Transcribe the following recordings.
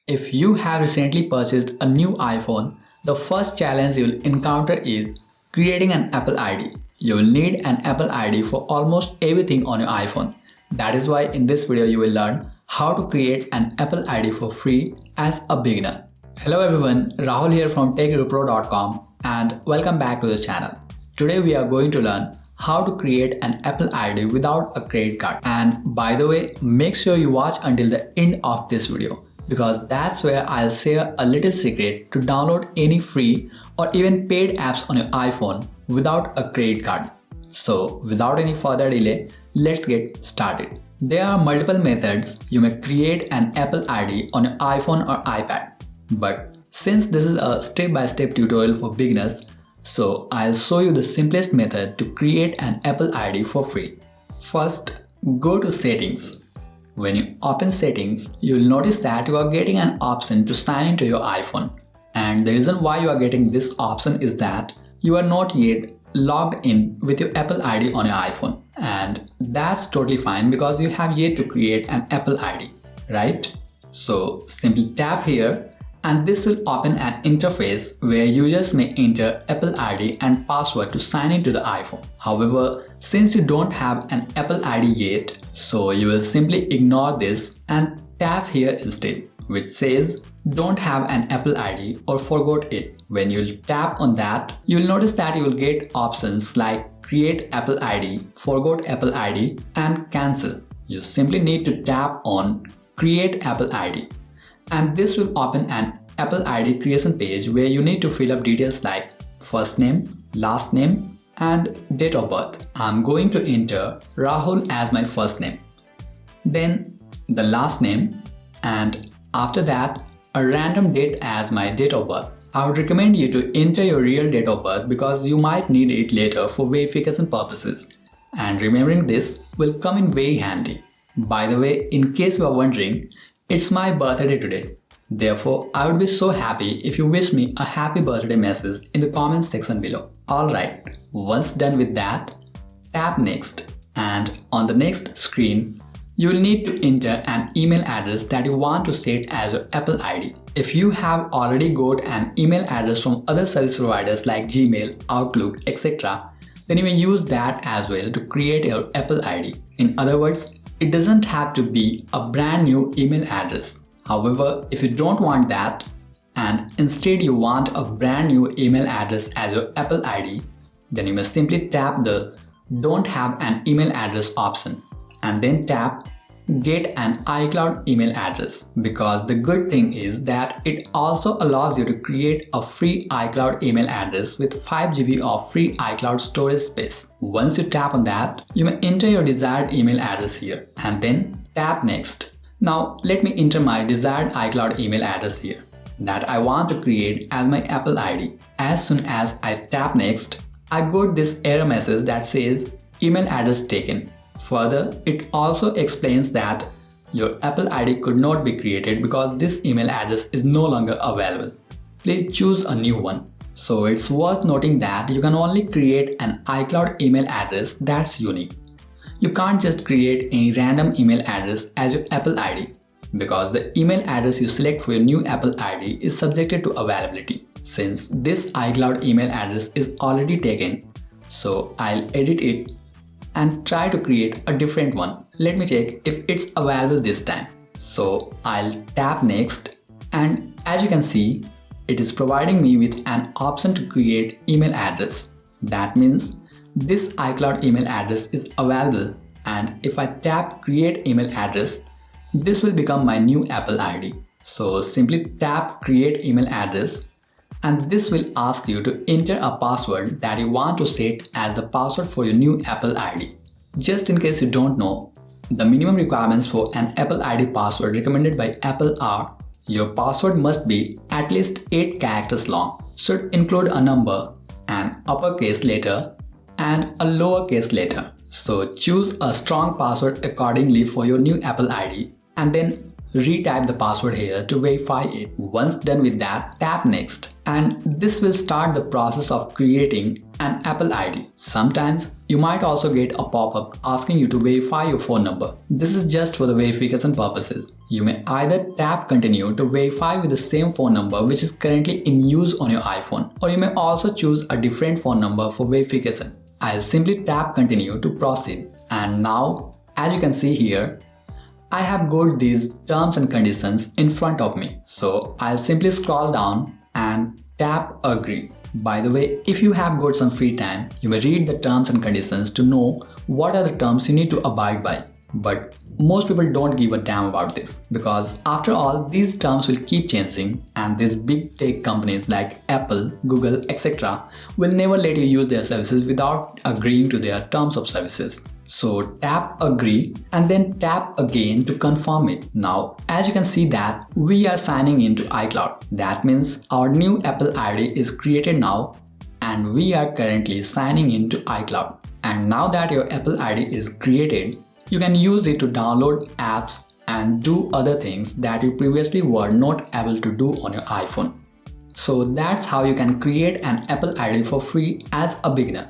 If you have recently purchased a new iPhone, the first challenge you'll encounter is creating an Apple ID. You'll need an Apple ID for almost everything on your iPhone. That is why in this video you will learn how to create an Apple ID for free as a beginner. Hello everyone, Rahul here from TechRepro.com and welcome back to the channel. Today we are going to learn how to create an Apple ID without a credit card. And by the way, make sure you watch until the end of this video, because that's where I'll share a little secret to download any free or even paid apps on your iPhone without a credit card. So without any further delay, let's get started. There are multiple methods you may create an Apple ID on your iPhone or iPad. But since this is a step-by-step tutorial for beginners, so I'll show you the simplest method to create an Apple ID for free. First, go to Settings. When you open Settings, you'll notice that you are getting an option to sign into your iPhone. And the reason why you are getting this option is that you are not yet logged in with your Apple ID on your iPhone. And that's totally fine because you have yet to create an Apple ID, right? So simply tap here and this will open an interface where users may enter Apple ID and password to sign into the iPhone. However, since you don't have an Apple ID yet, so you will simply ignore this and tap here instead, which says don't have an Apple ID or forgot it. When you'll tap on that, you'll notice that you will get options like create Apple ID, forgot Apple ID and cancel. You simply need to tap on create Apple ID. And this will open an Apple ID creation page where you need to fill up details like first name, last name and date of birth. I'm going to enter Rahul as my first name, then the last name, and after that a random date as my date of birth. I would recommend you to enter your real date of birth because you might need it later for verification purposes, and remembering this will come in very handy. By the way, in case you are wondering, it's my birthday today. Therefore, I would be so happy if you wish me a happy birthday message in the comments section below. Alright, once done with that, tap next, and on the next screen, you will need to enter an email address that you want to set as your Apple ID. If you have already got an email address from other service providers like Gmail, Outlook, etc., then you may use that as well to create your Apple ID. In other words, it doesn't have to be a brand new email address. However, if you don't want that and instead you want a brand new email address as your Apple ID, then you must simply tap the Don't have an email address option and then tap Get an iCloud email address, because the good thing is that it also allows you to create a free iCloud email address with 5 GB of free iCloud storage space. Once you tap on that, you may enter your desired email address here and then tap Next. Now let me enter my desired iCloud email address here that I want to create as my Apple ID. As soon as I tap Next, I got this error message that says email address taken. Further, it also explains that your Apple ID could not be created because this email address is no longer available. Please choose a new one. So it's worth noting that you can only create an iCloud email address that's unique. You can't just create a random email address as your Apple ID, because the email address you select for your new Apple ID is subjected to availability. Since this iCloud email address is already taken, so I'll edit it and try to create a different one. Let me check if it's available this time. So I'll tap Next, and as you can see, it is providing me with an option to create email address. That means this iCloud email address is available, and if I tap Create Email Address, this will become my new Apple ID. So simply tap Create Email Address, and this will ask you to enter a password that you want to set as the password for your new Apple ID. Just in case you don't know, the minimum requirements for an Apple ID password recommended by Apple are: your password must be at least 8 characters long, should include a number, an uppercase letter, and a lowercase letter. So choose a strong password accordingly for your new Apple ID and then retype the password here to verify it. Once done with that, tap next. And this will start the process of creating an Apple ID. Sometimes you might also get a pop-up asking you to verify your phone number. This is just for the verification purposes. You may either tap continue to verify with the same phone number which is currently in use on your iPhone, or you may also choose a different phone number for verification. I'll simply tap continue to proceed. And now, as you can see here, I have got these terms and conditions in front of me. So I'll simply scroll down and tap agree. By the way, if you have got some free time, you may read the terms and conditions to know what are the terms you need to abide by. But most people don't give a damn about this, because after all, these terms will keep changing and these big tech companies like Apple, Google, etc. will never let you use their services without agreeing to their terms of services. So tap agree and then tap again to confirm it. Now, as you can see that we are signing into iCloud. That means our new Apple ID is created now and we are currently signing into iCloud. And now that your Apple ID is created, you can use it to download apps and do other things that you previously were not able to do on your iPhone. So that's how you can create an Apple ID for free as a beginner.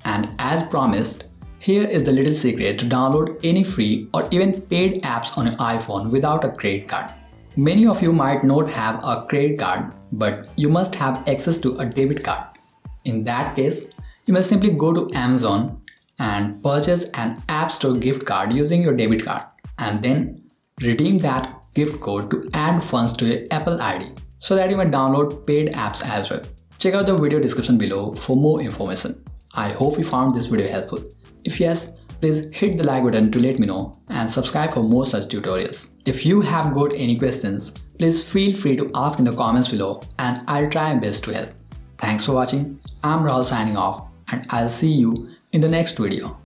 And as promised, here is the little secret to download any free or even paid apps on your iPhone without a credit card. Many of you might not have a credit card, but you must have access to a debit card. In that case, you must simply go to Amazon and purchase an App Store gift card using your debit card, and then redeem that gift code to add funds to your Apple ID so that you may download paid apps as well. Check out the video description below for more information. I hope you found this video helpful. If yes, please hit the like button to let me know and subscribe for more such tutorials. If you have got any questions, please feel free to ask in the comments below and I'll try my best to help. Thanks for watching. I'm Rahul signing off and I'll see you in the next video.